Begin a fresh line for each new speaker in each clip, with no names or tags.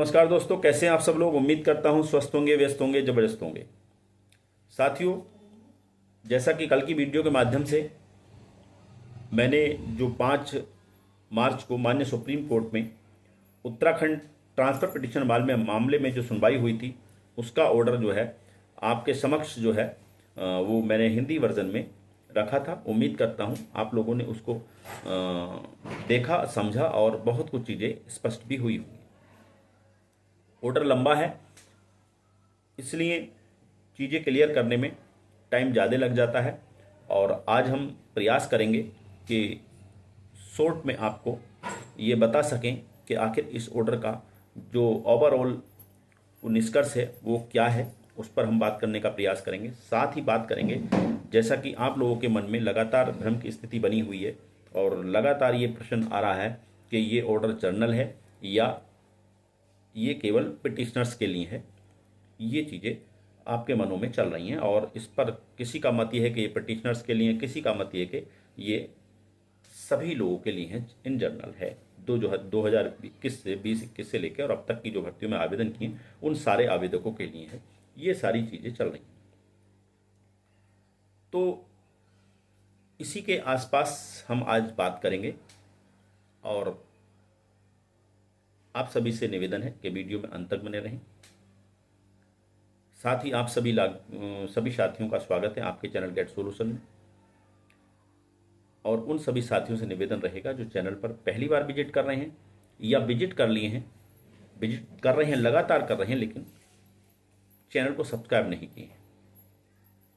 नमस्कार दोस्तों, कैसे हैं आप सब लोग। उम्मीद करता हूं स्वस्थ होंगे, व्यस्त होंगे, जबरदस्त होंगे। साथियों, जैसा कि कल की वीडियो के माध्यम से मैंने जो 5 मार्च को माननीय सुप्रीम कोर्ट में उत्तराखंड ट्रांसफर पिटिशन मामले में जो सुनवाई हुई थी, उसका ऑर्डर जो है आपके समक्ष जो है वो मैंने हिंदी वर्जन में रखा था। उम्मीद करता हूं आप लोगों ने उसको देखा, समझा और बहुत कुछ चीज़ें स्पष्ट भी हुई होंगी। ऑर्डर लंबा है, इसलिए चीज़ें क्लियर करने में टाइम ज़्यादा लग जाता है और आज हम प्रयास करेंगे कि शॉर्ट में आपको ये बता सकें कि आखिर इस ऑर्डर का जो ओवरऑल निष्कर्ष है वो क्या है। उस पर हम बात करने का प्रयास करेंगे। साथ ही बात करेंगे, जैसा कि आप लोगों के मन में लगातार भ्रम की स्थिति बनी हुई है और लगातार ये प्रश्न आ रहा है कि ये ऑर्डर जर्नल है या ये केवल पिटिशनर्स के लिए है। ये चीज़ें आपके मनों में चल रही हैं और इस पर किसी का मत ये है कि ये पिटिशनर्स के लिए, किसी का मत ये कि ये सभी लोगों के लिए है, इन जनरल है। 2021 से 2021 से लेकर और अब तक की जो भर्तियों में आवेदन किए उन सारे आवेदकों के लिए है। ये सारी चीज़ें चल रही हैं। तो इसी के आसपास हम आज बात करेंगे और आप सभी से निवेदन है कि वीडियो में अंत तक बने रहें। साथ ही आप सभी साथियों का स्वागत है आपके चैनल गेट सॉल्यूशन में। और उन सभी साथियों से निवेदन रहेगा जो चैनल पर पहली बार विजिट कर रहे हैं या विजिट कर लिए हैं, विजिट कर रहे हैं, लगातार कर रहे हैं, लेकिन चैनल को सब्सक्राइब नहीं किए हैं।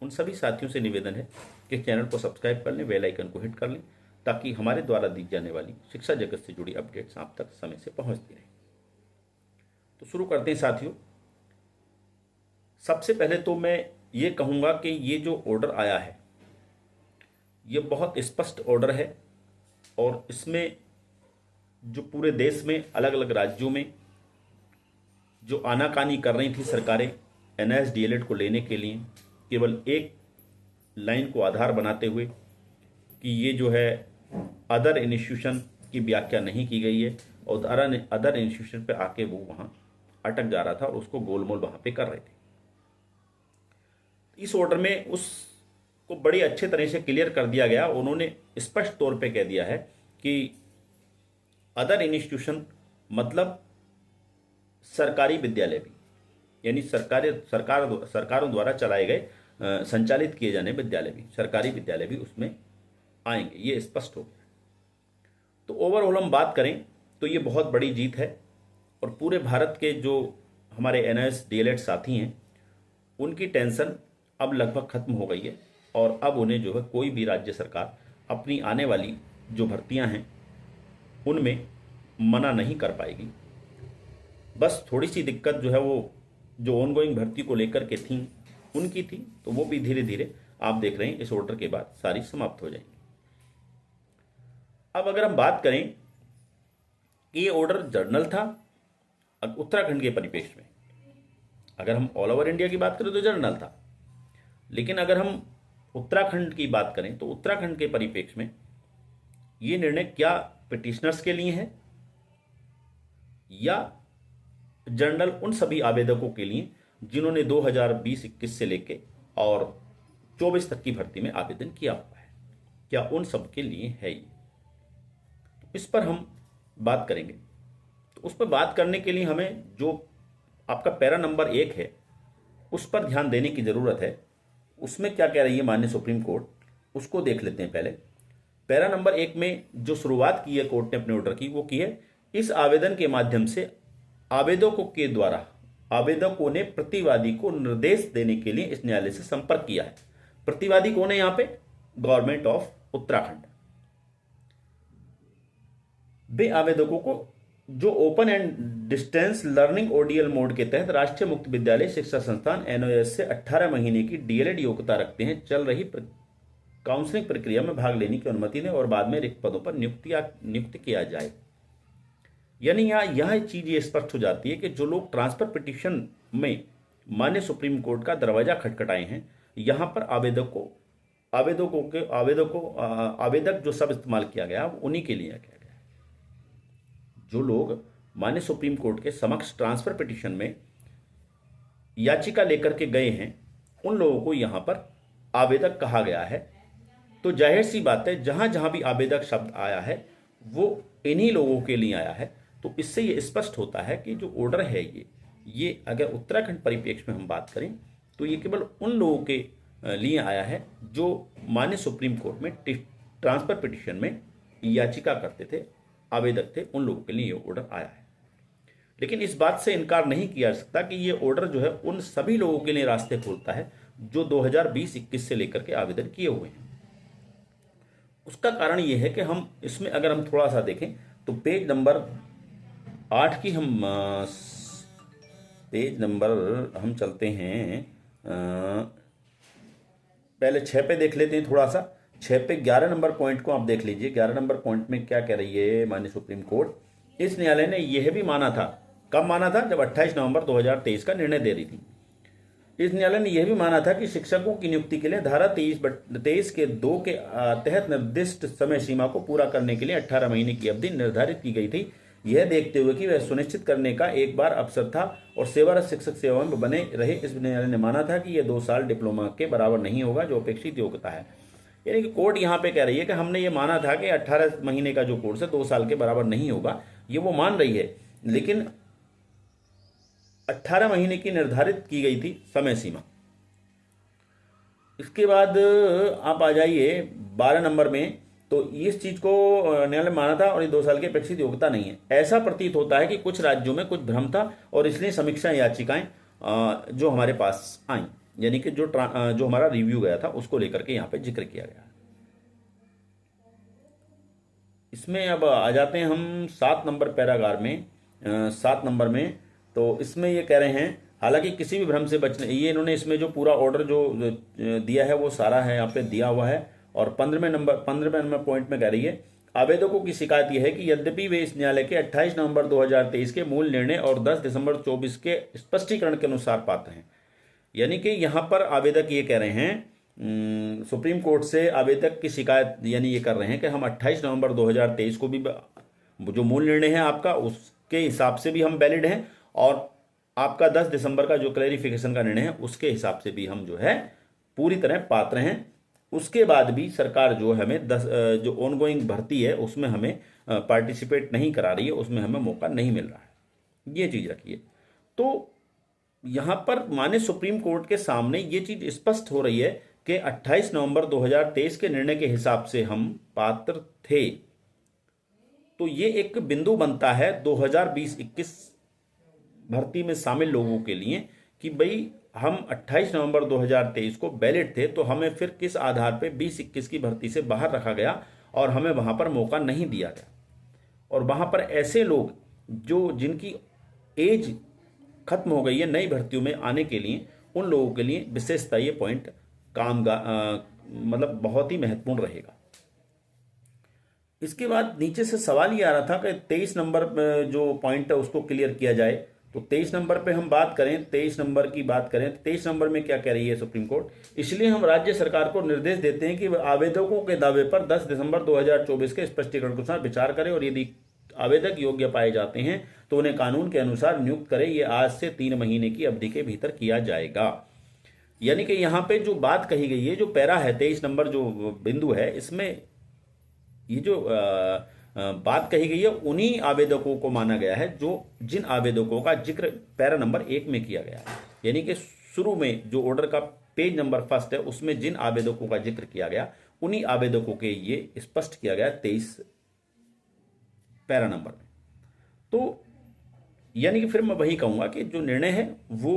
उन सभी साथियों से निवेदन है कि चैनल को सब्सक्राइब कर लें, बेल आइकन को हिट कर लें, ताकि हमारे द्वारा दी जाने वाली शिक्षा जगत से जुड़ी अपडेट्स आप तक समय से पहुंचती रहें। तो शुरू करते हैं साथियों। सबसे पहले तो मैं ये कहूँगा कि ये जो ऑर्डर आया है ये बहुत स्पष्ट ऑर्डर है और इसमें जो पूरे देश में अलग अलग राज्यों में जो आनाकानी कर रही थी सरकारें एनआईएस डीएलएड को लेने के लिए, केवल एक लाइन को आधार बनाते हुए कि ये जो है अदर इंस्टीट्यूशन की व्याख्या नहीं की गई है और अदर इंस्टीट्यूशन पे आके वो वहाँ अटक जा रहा था और उसको गोलमोल वहाँ पे कर रहे थे। इस ऑर्डर में उसको बड़ी अच्छे तरह से क्लियर कर दिया गया। उन्होंने स्पष्ट तौर पे कह दिया है कि अदर इंस्टीट्यूशन मतलब सरकारी विद्यालय भी, यानी सरकारों द्वारा चलाए गए संचालित किए जाने विद्यालय भी, सरकारी विद्यालय भी उसमें आएंगे। ये स्पष्ट हो गया। तो ओवरऑल हम बात करें तो ये बहुत बड़ी जीत है और पूरे भारत के जो हमारे एनआईएस डीएलएड साथी हैं उनकी टेंशन अब लगभग खत्म हो गई है और अब उन्हें जो है कोई भी राज्य सरकार अपनी आने वाली जो भर्तियां हैं उनमें मना नहीं कर पाएगी। बस थोड़ी सी दिक्कत जो है वो जो ऑनगोइंग भर्ती को लेकर के थी उनकी थी, तो वो भी धीरे धीरे आप देख रहे हैं इस ऑर्डर के बाद सारी समाप्त हो जाएंगी। अब अगर हम बात करें कि ये ऑर्डर जर्नल था उत्तराखंड के परिप्रेक्ष्य में, अगर हम ऑल ओवर इंडिया की बात करें तो जर्नल था, लेकिन अगर हम उत्तराखंड की बात करें तो उत्तराखंड के परिप्रेक्ष्य में ये निर्णय क्या पिटिशनर्स के लिए है या जर्नल उन सभी आवेदकों के लिए जिन्होंने 2020-21 से लेके और 24 तक की भर्ती में आवेदन किया हुआ है, क्या उन सब के लिए है ये? तो इस पर हम बात करेंगे। तो उस पर बात करने के लिए हमें जो आपका पैरा नंबर 1 है उस पर ध्यान देने की जरूरत है। उसमें क्या कह रही है माननीय सुप्रीम कोर्ट, उसको देख लेते हैं। पहले पैरा नंबर 1 में जो शुरुआत की है कोर्ट ने अपने ऑर्डर की, वो की है इस आवेदन के माध्यम से आवेदकों के द्वारा आवेदकों ने प्रतिवादी को निर्देश देने के लिए इस न्यायालय से संपर्क किया है। प्रतिवादी कौन है यहाँ पे? Government of Uttarakhand. वे आवेदकों को जो open and distance learning ODL mode के तहत राष्ट्रीय मुक्त विद्यालय शिक्षा संस्थान एनओएस से 18 महीने की डीएलएड योग्यता रखते हैं, चल रही काउंसलिंग प्रक्रिया में भाग लेने की अनुमति दें और बाद में रिक्त पदों पर नियुक्त किया जाए। यानी यह चीज ये स्पष्ट हो जाती है कि जो लोग ट्रांसफर पिटीशन में माननीय सुप्रीम कोर्ट का दरवाजा खटखटाए हैं, यहां पर आवेदक जो सब इस्तेमाल किया गया उन्हीं के लिए किया गया। जो लोग माननीय सुप्रीम कोर्ट के समक्ष ट्रांसफर पिटीशन में याचिका लेकर के गए हैं, उन लोगों को यहाँ पर आवेदक कहा गया है। तो जाहिर सी बात है, जहाँ जहाँ भी आवेदक शब्द आया है वो इन्हीं लोगों के लिए आया है। तो इससे ये स्पष्ट होता है कि जो ऑर्डर है ये अगर उत्तराखंड परिप्रेक्ष्य में हम बात करें तो ये केवल उन लोगों के लिए आया है जो माननीय सुप्रीम कोर्ट में ट्रांसफर पिटीशन में याचिका करते थे, आवेदक थे, उन लोगों के लिए ये ऑर्डर आया है। लेकिन इस बात से इनकार नहीं किया जा सकता कि ये ऑर्डर जो है उन सभी लोगों के लिए रास्ते खोलता है जो 2020-21 से लेकर के आवेदन किए हुए हैं। उसका कारण ये है कि हम इसमें अगर हम थोड़ा सा देखें तो पेज नंबर 8 की हम पेज नंबर हम चलते हैं, पहले 6 पे देख लेते हैं थोड़ा सा। 6 पे 11 नंबर पॉइंट को आप देख लीजिए। 11 नंबर पॉइंट में क्या कह रही है माननीय सुप्रीम कोर्ट। इस न्यायालय ने यह भी माना था, कब माना था, जब 28 नवंबर 2023 का निर्णय दे रही थी। इस न्यायालय ने यह भी माना था कि शिक्षकों की नियुक्ति के लिए धारा 23 के 2 के तहत निर्दिष्ट समय सीमा को पूरा करने के लिए 18 महीने की अवधि निर्धारित की गई थी, यह देखते हुए कि वह सुनिश्चित करने का एक बार अवसर था और सेवारत शिक्षक सेवा में बने रहे। इस न्यायालय ने माना था कि यह 2 साल डिप्लोमा के बराबर नहीं होगा जो अपेक्षित योग्यता है। यानी कि कोर्ट यहाँ पे कह रही है कि हमने ये माना था कि 18 महीने का जो कोर्स है 2 साल के बराबर नहीं होगा, ये वो मान रही है, लेकिन 18 महीने की निर्धारित की गई थी समय सीमा। इसके बाद आप आ जाइए 12 नंबर में, तो इस चीज को न्यायालय माना था और ये 2 साल की अपेक्षित योग्यता नहीं है। ऐसा प्रतीत होता है कि कुछ राज्यों में कुछ भ्रम था और इसलिए समीक्षा याचिकाएं जो हमारे पास आई, यानी कि जो हमारा रिव्यू गया था उसको लेकर के यहाँ पे जिक्र किया गया। इसमें अब आ जाते हैं हम 7 नंबर पैराग्राफ में। 7 नंबर में तो इसमें ये कह रहे हैं, हालांकि किसी भी भ्रम से बचने, ये इन्होंने इसमें जो पूरा ऑर्डर जो दिया है वो सारा है यहाँ पे दिया हुआ है। और 15वें नंबर पॉइंट में कह रही है, आवेदकों की शिकायत यह है कि यद्यपि वे इस न्यायालय के 28 नवंबर 2023 के मूल निर्णय और 10 दिसंबर 24 के स्पष्टीकरण के अनुसार पात्र हैं। यानी कि यहाँ पर आवेदक ये कह रहे हैं, सुप्रीम कोर्ट से आवेदक की शिकायत यानी ये कर रहे हैं कि हम 28 नवंबर 2023 को भी जो मूल निर्णय है आपका उसके हिसाब से भी हम वैलिड हैं और आपका 10 दिसंबर का जो क्लैरिफिकेशन का निर्णय है उसके हिसाब से भी हम जो है पूरी तरह पात्र हैं। उसके बाद भी सरकार जो हमें जो ऑनगोइंग भर्ती है उसमें हमें पार्टिसिपेट नहीं करा रही है, उसमें हमें मौका नहीं मिल रहा है। ये चीज रखिए। तो यहाँ पर माननीय सुप्रीम कोर्ट के सामने ये चीज स्पष्ट हो रही है कि 28 नवंबर 2023 के निर्णय के हिसाब से हम पात्र थे। तो ये एक बिंदु बनता है 2020-21 भर्ती में शामिल लोगों के लिए कि भाई हम 28 नवंबर 2023 को वैलिड थे, तो हमें फिर किस आधार पे 20-21 की भर्ती से बाहर रखा गया और हमें वहां पर मौका नहीं दिया गया। और वहां पर ऐसे लोग जो जिनकी एज खत्म हो गई है नई भर्तियों में आने के लिए, उन लोगों के लिए विशेषता ये पॉइंट मतलब बहुत ही महत्वपूर्ण रहेगा। इसके बाद नीचे से सवाल ये आ रहा था कि 23 नंबर जो पॉइंट है उसको क्लियर किया जाए। तो 23 नंबर पे हम बात करें, 23 नंबर की बात करें, 23 नंबर में क्या कह रही है सुप्रीम कोर्ट, इसलिए हम राज्य सरकार को निर्देश देते हैं कि आवेदकों के दावे पर 10 दिसंबर 2024 के स्पष्टीकरण के अनुसार विचार करें और यदि आवेदक योग्य पाए जाते हैं तो उन्हें कानून के अनुसार नियुक्त करें। ये आज से 3 महीने की अवधि के भीतर किया जाएगा। यानी कि यहाँ पे जो बात कही गई है, जो पैरा है 23 नंबर जो बिंदु है, इसमें ये जो बात कही गई है उन्हीं आवेदकों को माना गया है जो जिन आवेदकों का जिक्र पैरा नंबर 1 में किया गया है। यानी कि शुरू में जो ऑर्डर का पेज नंबर 1 है उसमें जिन आवेदकों का जिक्र किया गया उन्हीं आवेदकों के ये स्पष्ट किया गया 23 पैरा नंबर में। तो यानी कि फिर मैं वही कहूंगा कि जो निर्णय है वो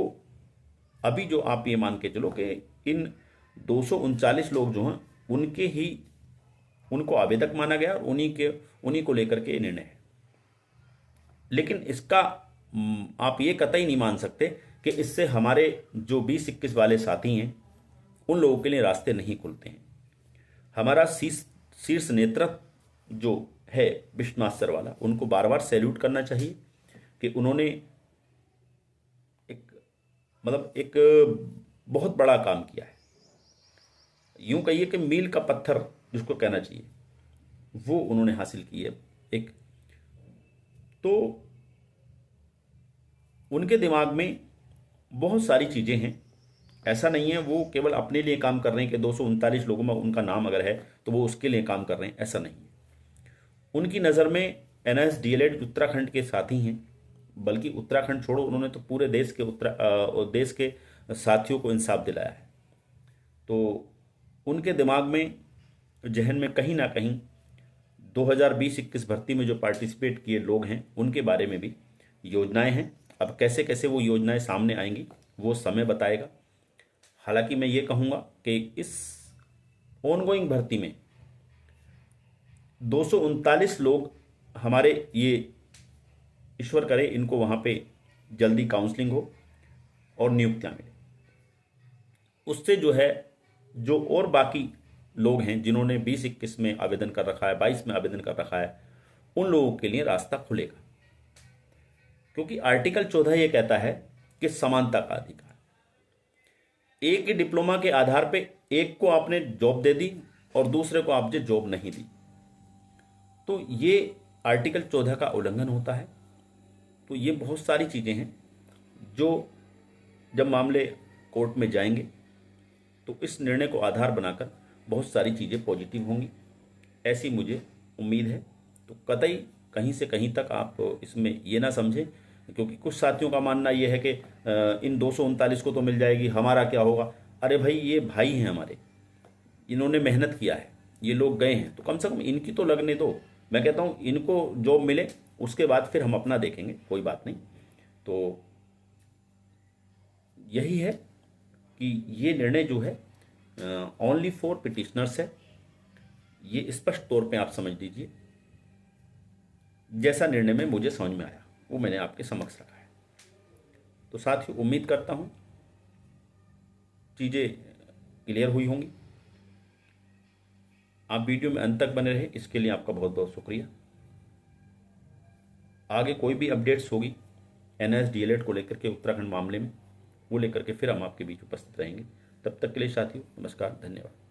अभी जो आप ये मान के चलो कि इन 239 लोग जो हैं उनको आवेदक माना गया और उन्हीं को लेकर के निर्णय है। लेकिन इसका आप ये कतई नहीं मान सकते कि इससे हमारे जो 20-21 वाले साथी हैं उन लोगों के लिए रास्ते नहीं खुलते हैं। हमारा शीर्ष नेतृत्व जो है विश्वमास्टर वाला, उनको बार बार सैल्यूट करना चाहिए कि उन्होंने एक बहुत बड़ा काम किया है। यूं कहिए कि मील का पत्थर जिसको कहना चाहिए वो उन्होंने हासिल की है एक। तो उनके दिमाग में बहुत सारी चीज़ें हैं। ऐसा नहीं है वो केवल अपने लिए काम कर रहे हैं कि 239 लोगों में उनका नाम अगर है तो वो उसके लिए काम कर रहे हैं, ऐसा नहीं है। उनकी नज़र में NSDLED उत्तराखंड के साथी हैं, बल्कि उत्तराखंड छोड़ो, उन्होंने तो पूरे देश के देश के साथियों को इंसाफ दिलाया है। तो उनके दिमाग में, जहन में कहीं ना कहीं 2020-21 भर्ती में जो पार्टिसिपेट किए लोग हैं उनके बारे में भी योजनाएं हैं। अब कैसे कैसे वो योजनाएं सामने आएंगी वो समय बताएगा। हालांकि मैं ये कहूँगा कि इस ऑनगोइंग भर्ती में 239 लोग हमारे, ये ईश्वर करे इनको वहाँ पे जल्दी काउंसलिंग हो और नियुक्तियाँ मिले। उससे जो है, जो और बाकी लोग हैं जिन्होंने 20-21 में आवेदन कर रखा है, 22 में आवेदन कर रखा है, उन लोगों के लिए रास्ता खुलेगा। क्योंकि आर्टिकल 14 ये कहता है कि समानता का अधिकार। एक ही डिप्लोमा के आधार पे एक को आपने जॉब दे दी और दूसरे को आपने जॉब नहीं दी, तो ये आर्टिकल 14 का उल्लंघन होता है। तो ये बहुत सारी चीज़ें हैं जो जब मामले कोर्ट में जाएंगे तो इस निर्णय को आधार बनाकर बहुत सारी चीज़ें पॉजिटिव होंगी, ऐसी मुझे उम्मीद है। तो कतई कहीं से कहीं तक आप इसमें ये ना समझें, क्योंकि कुछ साथियों का मानना ये है कि इन 239 को तो मिल जाएगी, हमारा क्या होगा। अरे भाई, ये भाई हैं हमारे, इन्होंने मेहनत किया है, ये लोग गए हैं, तो कम से कम इनकी तो लगने दो। मैं कहता हूँ इनको जॉब मिले, उसके बाद फिर हम अपना देखेंगे, कोई बात नहीं। तो यही है कि ये निर्णय जो है ओनली फॉर पिटिशनर्स है, ये स्पष्ट तौर पे आप समझ लीजिए। जैसा निर्णय में मुझे समझ में आया वो मैंने आपके समक्ष रखा है। तो साथियों, उम्मीद करता हूँ चीज़ें क्लियर हुई होंगी। आप वीडियो में अंत तक बने रहे, इसके लिए आपका बहुत बहुत शुक्रिया। आगे कोई भी अपडेट्स होगी NSDLED को लेकर के उत्तराखंड मामले में, वो लेकर के फिर हम आपके बीच उपस्थित रहेंगे। तब तक के लिए साथियों, नमस्कार, धन्यवाद।